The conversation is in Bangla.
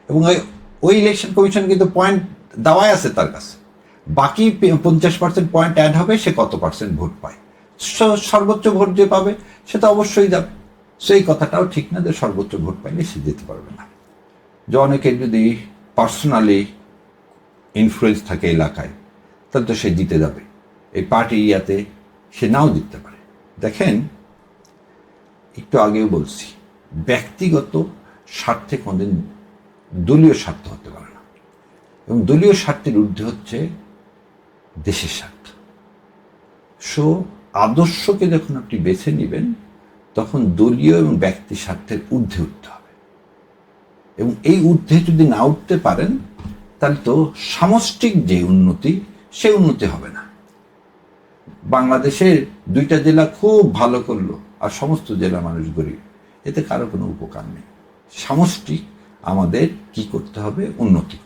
এবং ওই ইলেকশন কমিশন কিন্তু পয়েন্ট দেওয়াই আছে তার কাছে, বাকি 50% পয়েন্ট অ্যাড হবে, সে কত পার্সেন্ট ভোট পায়, সর্বোচ্চ ভোট যে পাবে সে তো অবশ্যই যাবে। সেই কথাটাও ঠিক না যে সর্বোচ্চ ভোট পাইলে সে যেতে পারবে না। যে অনেকের যদি পার্সোনালি ইনফ্লুয়েন্স থাকে এলাকায়, তাহলে তো সে জিতে যাবে, এই পার্টি ইয়াতে সে নাও জিততে পারে। দেখেন, একটু আগেও বলছি, ব্যক্তিগত স্বার্থে কোনদিন দলীয় স্বার্থ হতে পারে না, এবং দলীয় স্বার্থের ঊর্ধ্বে হচ্ছে দেশের স্বার্থ। সো আদর্শকে যখন আপনি বেছে নেবেন, তখন দলীয় এবং ব্যক্তি স্বার্থের ঊর্ধ্বে উঠতে হবে, এবং এই ঊর্ধ্বে যদি না উঠতে পারেন, তাহলে তো সামষ্টিক যে উন্নতি, সে উন্নতি হবে না। বাংলাদেশের 2টা জেলা খুব ভালো করলো আর সমস্ত জেলা মানুষ গরিব, এতে কারো কোনো উপকার নেই। সামষ্টিক আমাদের কি করতে হবে? উন্নতি।